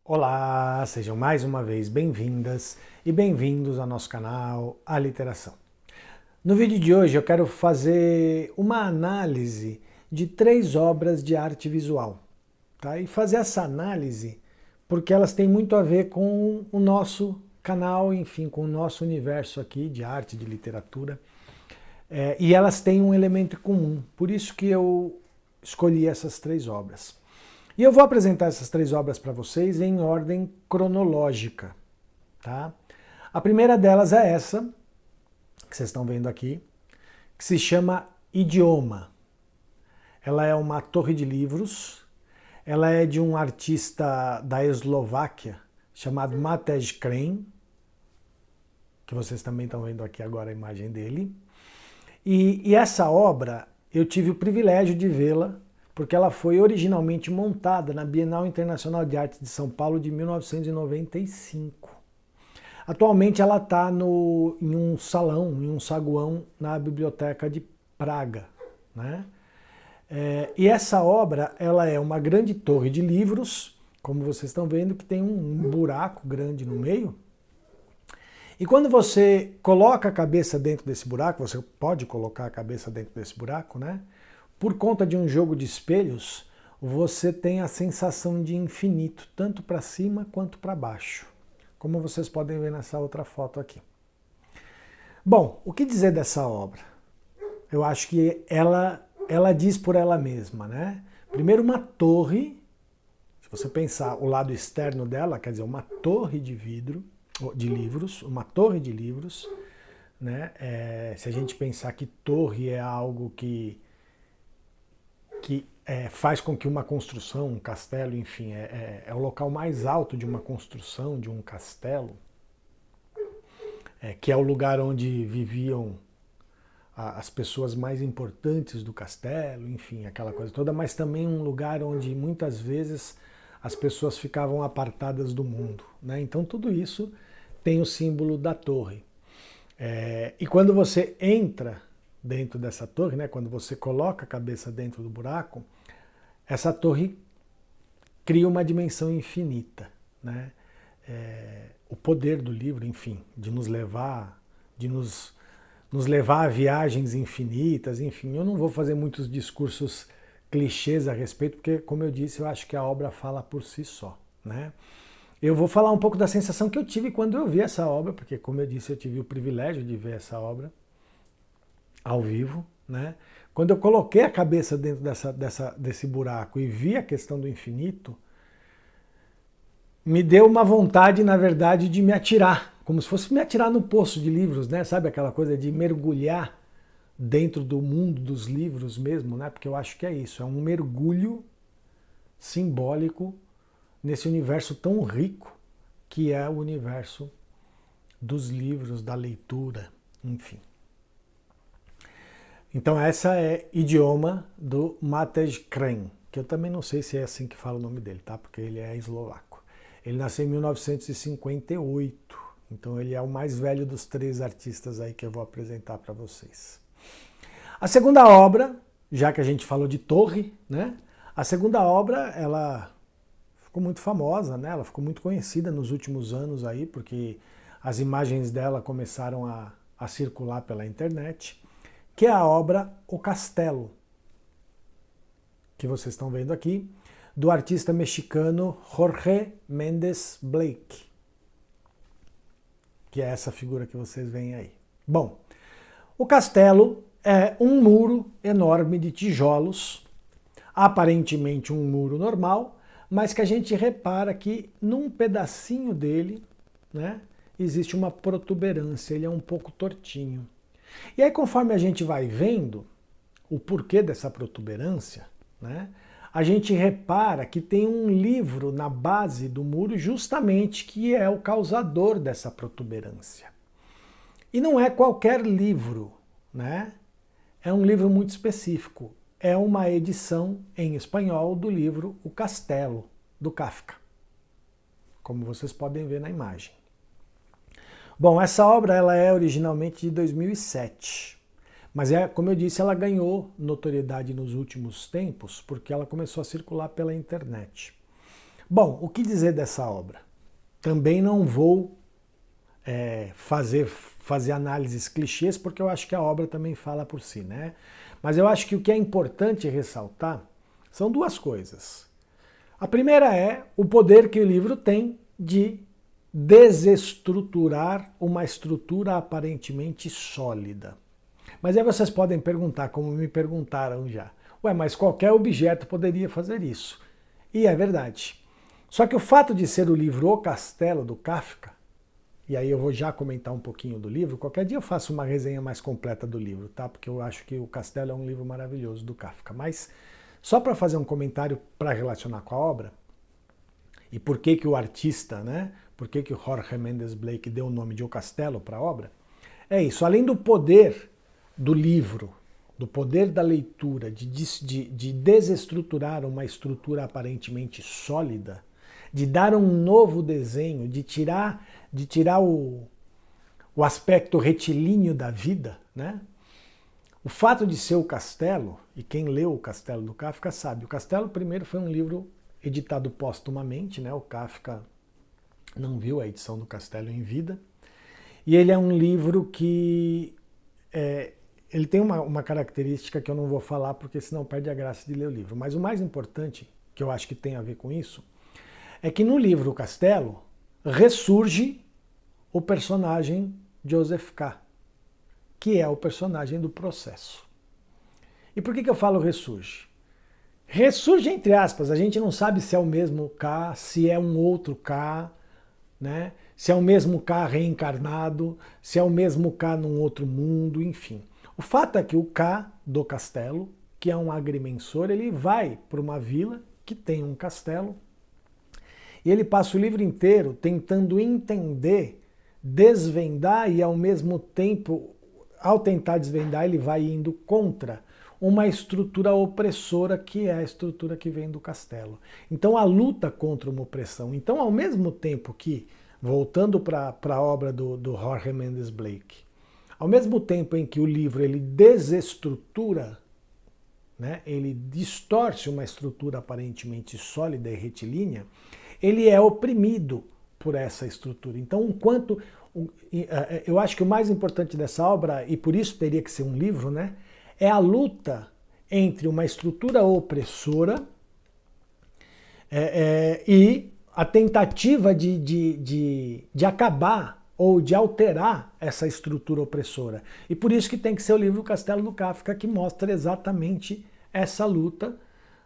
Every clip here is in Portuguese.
Olá, sejam mais uma vez bem-vindas e bem-vindos ao nosso canal A Literação. No vídeo de hoje eu quero fazer uma análise de 3 obras de arte visual, tá? E fazer essa análise porque elas têm muito a ver com o nosso canal, enfim, com o nosso universo aqui de arte, de literatura, e elas têm um elemento comum, por isso que eu escolhi essas 3 obras. E eu vou apresentar essas 3 obras para vocês em ordem cronológica, tá? A primeira delas é essa, que vocês estão vendo aqui, que se chama Idioma. Ela é uma torre de livros, ela é de um artista da Eslováquia, chamado Matej Kren, que vocês também estão vendo aqui agora a imagem dele. E essa obra, eu tive o privilégio de vê-la, porque ela foi originalmente montada na Bienal Internacional de Arte de São Paulo de 1995. Atualmente ela está em um salão, em um saguão na Biblioteca de Praga, né? E essa obra, ela é uma grande torre de livros, como vocês estão vendo, que tem um buraco grande no meio. E quando você coloca a cabeça dentro desse buraco, você pode colocar a cabeça dentro desse buraco, né? Por conta de um jogo de espelhos, você tem a sensação de infinito, tanto para cima quanto para baixo, como vocês podem ver nessa outra foto aqui. Bom, o que dizer dessa obra? Eu acho que ela diz por ela mesma, né? Primeiro, uma torre, se você pensar o lado externo dela, quer dizer, uma torre de vidro, de livros, uma torre de livros, né? Se a gente pensar que torre é algo que faz com que uma construção, um castelo, enfim, é o local mais alto de uma construção, de um castelo, que é o lugar onde viviam as pessoas mais importantes do castelo, enfim, aquela coisa toda, mas também um lugar onde muitas vezes as pessoas ficavam apartadas do mundo, né? Então tudo isso tem o símbolo da torre. E quando você entra dentro dessa torre, né, quando você coloca a cabeça dentro do buraco, essa torre cria uma dimensão infinita, né? O poder do livro, enfim, de nos levar a viagens infinitas, enfim. Eu não vou fazer muitos discursos clichês a respeito, porque, como eu disse, eu acho que a obra fala por si só, né? Eu vou falar um pouco da sensação que eu tive quando eu vi essa obra, porque, como eu disse, eu tive o privilégio de ver essa obra ao vivo, né? Quando eu coloquei a cabeça dentro desse buraco e vi a questão do infinito, me deu uma vontade, na verdade, de me atirar, como se fosse me atirar no poço de livros, né? Sabe aquela coisa de mergulhar dentro do mundo dos livros mesmo, né? Porque eu acho que é isso, é um mergulho simbólico nesse universo tão rico que é o universo dos livros, da leitura, enfim. Então essa é Idioma, do Matej Kren, que eu também não sei se é assim que fala o nome dele, tá? Porque ele é eslovaco. Ele nasceu em 1958, então ele é o mais velho dos 3 artistas aí que eu vou apresentar para vocês. A segunda obra, já que a gente falou de torre, né? A segunda obra, ela ficou muito famosa, né? Ela ficou muito conhecida nos últimos anos aí, porque as imagens dela começaram a circular pela internet, que é a obra O Castelo, que vocês estão vendo aqui, do artista mexicano Jorge Méndez Blake, que é essa figura que vocês veem aí. Bom, o castelo é um muro enorme de tijolos, aparentemente um muro normal, mas que a gente repara que num pedacinho dele, né, existe uma protuberância, ele é um pouco tortinho. E aí, conforme a gente vai vendo o porquê dessa protuberância, né, a gente repara que tem um livro na base do muro justamente que é o causador dessa protuberância. E não é qualquer livro, né? É um livro muito específico. É uma edição em espanhol do livro O Castelo, do Kafka, como vocês podem ver na imagem. Bom, essa obra ela é originalmente de 2007, Mas, como eu disse, ela ganhou notoriedade nos últimos tempos porque ela começou a circular pela internet. Bom, o que dizer dessa obra? Também não vou fazer análises clichês, porque eu acho que a obra também fala por si, né? Mas eu acho que o que é importante ressaltar são duas coisas. A primeira é o poder que o livro tem de desestruturar uma estrutura aparentemente sólida. Mas aí vocês podem perguntar, como me perguntaram já, ué, mas qualquer objeto poderia fazer isso. E é verdade. Só que o fato de ser o livro O Castelo, do Kafka, e aí eu vou já comentar um pouquinho do livro, qualquer dia eu faço uma resenha mais completa do livro, tá? Porque eu acho que O Castelo é um livro maravilhoso do Kafka. Mas só para fazer um comentário para relacionar com a obra, e por que o artista, né? Por que o Jorge Mendes Blake deu o nome de O Castelo para a obra, é isso. Além do poder do livro, do poder da leitura, de desestruturar uma estrutura aparentemente sólida, de dar um novo desenho, de tirar o aspecto retilíneo da vida, né? O fato de ser o Castelo, e quem leu O Castelo do Kafka sabe, O Castelo primeiro foi um livro editado póstumamente, né? O Kafka não viu a edição do Castelo em vida, e ele é um livro que ele tem uma característica que eu não vou falar porque senão perde a graça de ler o livro, mas o mais importante, que eu acho que tem a ver com isso, é que no livro O Castelo ressurge o personagem Joseph K., que é o personagem do Processo. E por que eu falo ressurge? Ressurge entre aspas, a gente não sabe se é o mesmo K, se é um outro K, né? Se é o mesmo K reencarnado, se é o mesmo K num outro mundo, enfim. O fato é que o K do Castelo, que é um agrimensor, ele vai para uma vila que tem um castelo e ele passa o livro inteiro tentando entender, desvendar e ao mesmo tempo, ao tentar desvendar, ele vai indo contra uma estrutura opressora que é a estrutura que vem do castelo. Então a luta contra uma opressão. Então ao mesmo tempo que, voltando para a obra do Jorge Mendes Blake, ao mesmo tempo em que o livro ele desestrutura, né, ele distorce uma estrutura aparentemente sólida e retilínea, ele é oprimido por essa estrutura. Então, eu acho que o mais importante dessa obra, e por isso teria que ser um livro, né, é a luta entre uma estrutura opressora e a tentativa de acabar ou de alterar essa estrutura opressora. E por isso que tem que ser o livro O Castelo do Kafka, que mostra exatamente essa luta,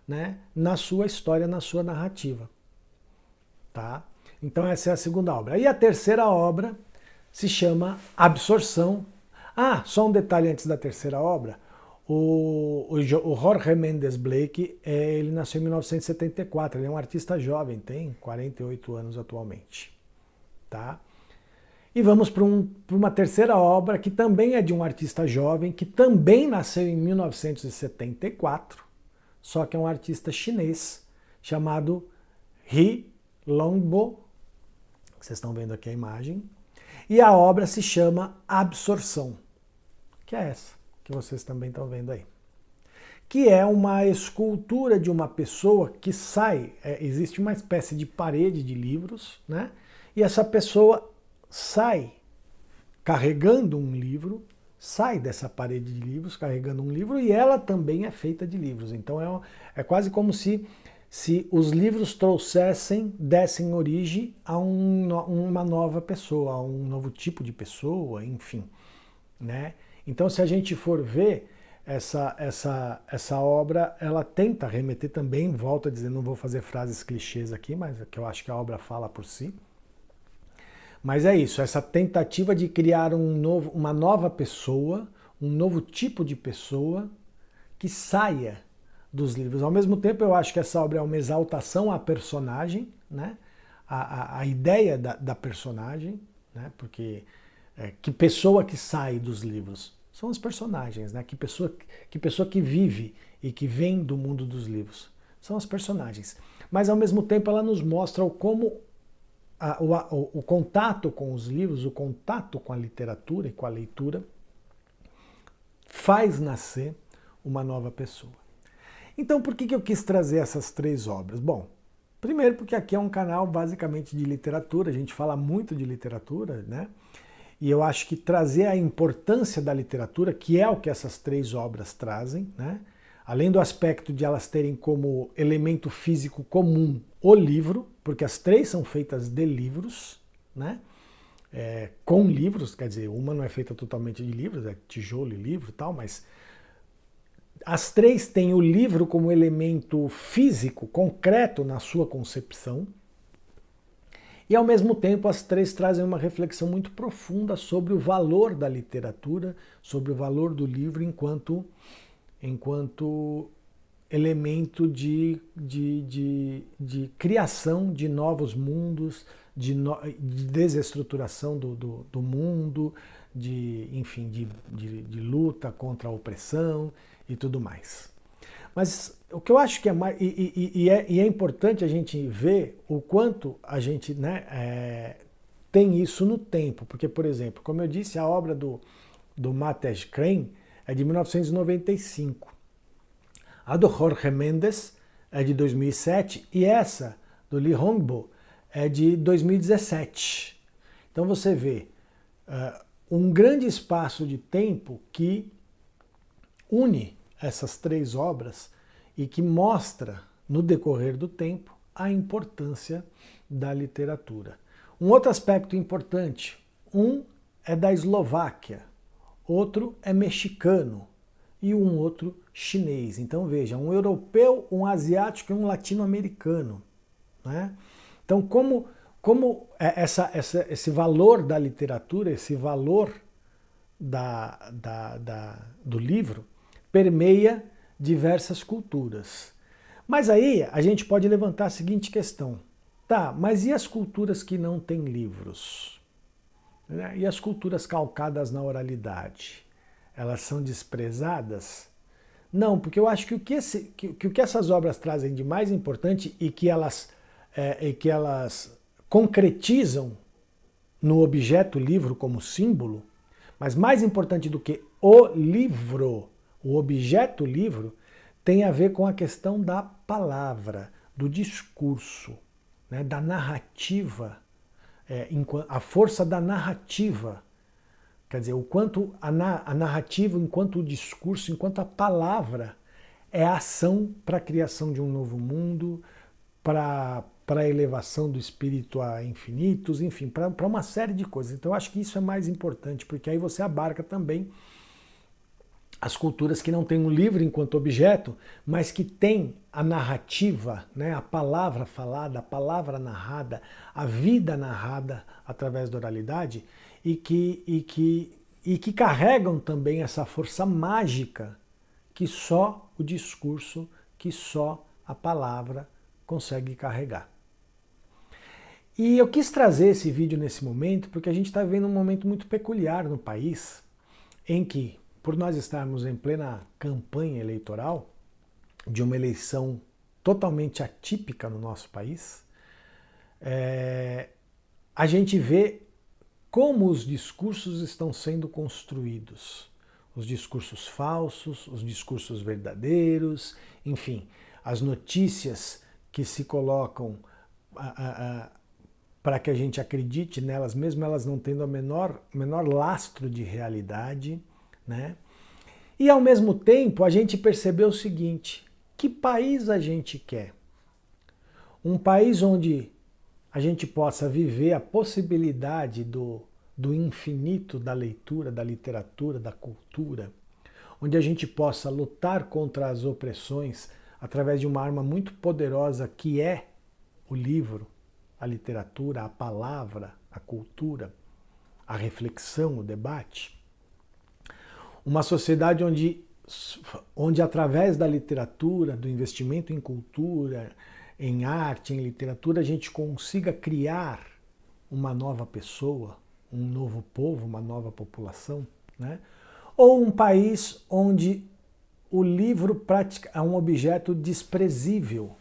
né, na sua história, na sua narrativa. Tá? Então essa é a segunda obra. E a terceira obra se chama Absorção. Ah, só um detalhe antes da terceira obra. O Jorge Mendes Blake, ele nasceu em 1974, ele é um artista jovem, tem 48 anos atualmente. Tá? E vamos para uma terceira obra que também é de um artista jovem, que também nasceu em 1974, só que é um artista chinês, chamado He Longbo. Vocês estão vendo aqui a imagem. E a obra se chama Absorção, que é essa que vocês também estão vendo aí. Que é uma escultura de uma pessoa que sai, existe uma espécie de parede de livros, né? E essa pessoa sai carregando um livro, sai dessa parede de livros carregando um livro, e ela também é feita de livros. Então é quase como se os livros dessem origem a uma nova pessoa, a um novo tipo de pessoa, enfim, né? Então, se a gente for ver essa obra, ela tenta remeter também, volto a dizer, não vou fazer frases clichês aqui, mas é que eu acho que a obra fala por si. Mas é isso, essa tentativa de criar uma nova pessoa, um novo tipo de pessoa que saia dos livros. Ao mesmo tempo, eu acho que essa obra é uma exaltação à personagem, né? A ideia da personagem, né? Porque que pessoa que sai dos livros? São os personagens, né? Que pessoa que vive e que vem do mundo dos livros? São os personagens. Mas ao mesmo tempo ela nos mostra como o contato com os livros, o contato com a literatura e com a leitura faz nascer uma nova pessoa. Então, por que eu quis trazer essas 3 obras? Bom, primeiro porque aqui é um canal basicamente de literatura, a gente fala muito de literatura, né? E eu acho que trazer a importância da literatura, que é o que essas 3 obras trazem, né? Além do aspecto de elas terem como elemento físico comum o livro, porque as 3 são feitas de livros, né? Com livros, quer dizer, uma não é feita totalmente de livros, é tijolo e livro e tal, mas as 3 têm o livro como elemento físico, concreto na sua concepção, e ao mesmo tempo as 3 trazem uma reflexão muito profunda sobre o valor da literatura, sobre o valor do livro enquanto elemento de criação de novos mundos, de desestruturação do mundo, enfim, de luta contra a opressão e tudo mais. Mas o que eu acho que é mais. E é importante a gente ver o quanto a gente, né, tem isso no tempo. Porque, por exemplo, como eu disse, a obra do Matej Crane é de 1995. A do Jorge Mendes é de 2007 e essa do Lee Hongbo é de 2017. Então você vê um grande espaço de tempo que une essas 3 obras e que mostra, no decorrer do tempo, a importância da literatura. Um outro aspecto importante, um é da Eslováquia, outro é mexicano e um outro chinês. Então veja, um europeu, um asiático e um latino-americano, né? Então como esse valor da literatura, esse valor do livro permeia diversas culturas. Mas aí a gente pode levantar a seguinte questão. Tá, mas e as culturas que não têm livros? E as culturas calcadas na oralidade? Elas são desprezadas? Não, porque eu acho que o que essas obras trazem de mais importante e que elas concretizam no objeto livro como símbolo, mas mais importante do que o livro, o objeto livro, tem a ver com a questão da palavra, do discurso, né, da narrativa, a força da narrativa. Quer dizer, o quanto a narrativa, enquanto o discurso, enquanto a palavra é a ação para a criação de um novo mundo, para a elevação do espírito a infinitos, enfim, para uma série de coisas. Então eu acho que isso é mais importante, porque aí você abarca também as culturas que não têm um livro enquanto objeto, mas que têm a narrativa, né, a palavra falada, a palavra narrada, a vida narrada através da oralidade, e que carregam também essa força mágica que só o discurso, que só a palavra consegue carregar. E eu quis trazer esse vídeo nesse momento porque a gente está vivendo um momento muito peculiar no país, em que, por nós estarmos em plena campanha eleitoral, de uma eleição totalmente atípica no nosso país, a gente vê como os discursos estão sendo construídos. Os discursos falsos, os discursos verdadeiros, enfim, as notícias que se colocam para que a gente acredite nelas, mesmo elas não tendo o menor lastro de realidade, né? E ao mesmo tempo a gente percebeu o seguinte: que país a gente quer? Um país onde a gente possa viver a possibilidade do infinito da leitura, da literatura, da cultura, onde a gente possa lutar contra as opressões através de uma arma muito poderosa que é o livro, a literatura, a palavra, a cultura, a reflexão, o debate. Uma sociedade onde através da literatura, do investimento em cultura, em arte, em literatura, a gente consiga criar uma nova pessoa, um novo povo, uma nova população, né? Ou um país onde o livro é um objeto desprezível,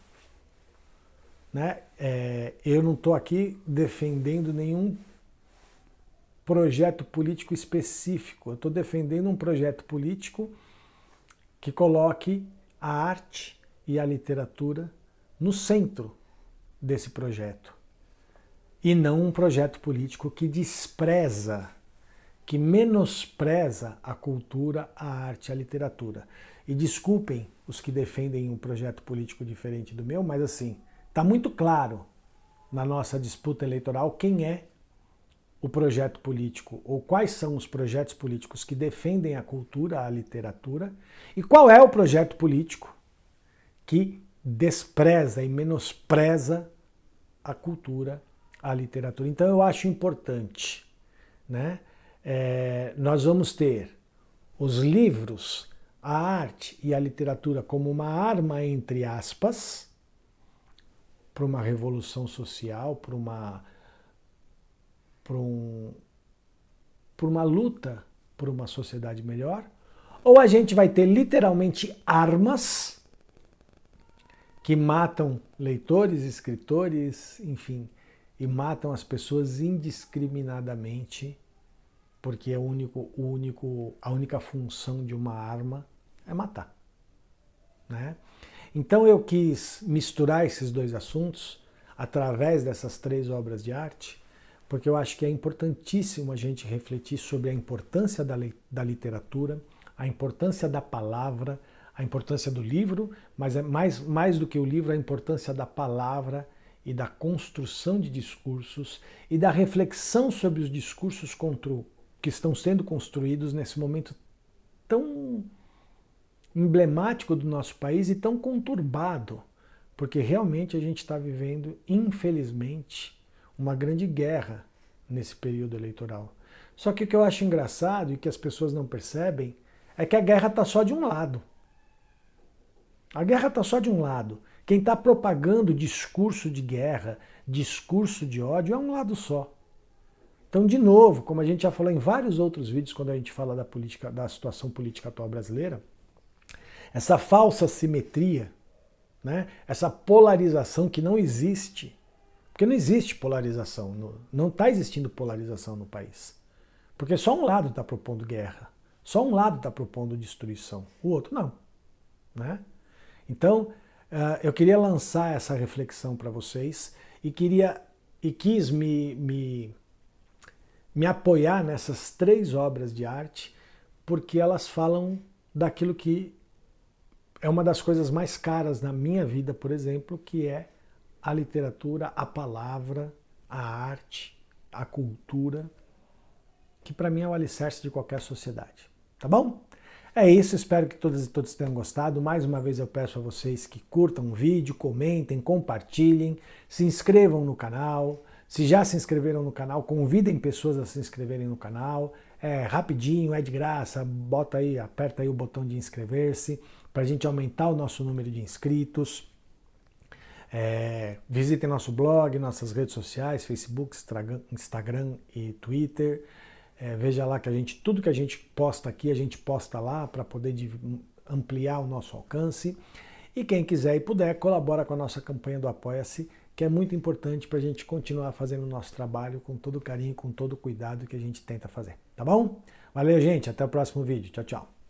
né? Eu não estou aqui defendendo nenhum projeto político específico. Eu estou defendendo um projeto político que coloque a arte e a literatura no centro desse projeto. E não um projeto político que despreza, que menospreza a cultura, a arte e a literatura. E desculpem os que defendem um projeto político diferente do meu, mas assim, está muito claro na nossa disputa eleitoral quem é o projeto político, ou quais são os projetos políticos que defendem a cultura, a literatura, e qual é o projeto político que despreza e menospreza a cultura, a literatura. Então eu acho importante, né? Nós vamos ter os livros, a arte e a literatura como uma arma, entre aspas, para uma revolução social, para uma luta por uma sociedade melhor, ou a gente vai ter literalmente armas que matam leitores, escritores, enfim, e matam as pessoas indiscriminadamente, porque a única função de uma arma é matar, né? Então eu quis misturar esses dois assuntos através dessas 3 obras de arte, porque eu acho que é importantíssimo a gente refletir sobre a importância da literatura, a importância da palavra, a importância do livro, mas é mais do que o livro, a importância da palavra e da construção de discursos e da reflexão sobre os discursos que estão sendo construídos nesse momento tão emblemático do nosso país e tão conturbado, porque realmente a gente está vivendo, infelizmente, uma grande guerra nesse período eleitoral. Só que o que eu acho engraçado e que as pessoas não percebem é que a guerra está só de um lado. A guerra está só de um lado. Quem está propagando discurso de guerra, discurso de ódio, é um lado só. Então, de novo, como a gente já falou em vários outros vídeos, quando a gente fala da situação política atual brasileira, essa falsa simetria, né? Essa polarização que não existe, porque não existe polarização, não está existindo polarização no país. Porque só um lado está propondo guerra, só um lado está propondo destruição, o outro não, né? Então, eu queria lançar essa reflexão para vocês e quis me apoiar nessas 3 obras de arte, porque elas falam daquilo que é uma das coisas mais caras na minha vida, por exemplo, que é a literatura, a palavra, a arte, a cultura, que para mim é o alicerce de qualquer sociedade. Tá bom? É isso, espero que todas e todos tenham gostado. Mais uma vez eu peço a vocês que curtam o vídeo, comentem, compartilhem, se inscrevam no canal. Se já se inscreveram no canal, convidem pessoas a se inscreverem no canal. É rapidinho, é de graça, aperta aí o botão de inscrever-se para a gente aumentar o nosso número de inscritos. Visitem nosso blog, nossas redes sociais, Facebook, Instagram e Twitter. Veja lá que tudo que a gente posta aqui, a gente posta lá para poder ampliar o nosso alcance. E quem quiser e puder, colabora com a nossa campanha do Apoia-se, que é muito importante para a gente continuar fazendo o nosso trabalho com todo o carinho, com todo o cuidado que a gente tenta fazer. Tá bom? Valeu, gente. Até o próximo vídeo. Tchau, tchau.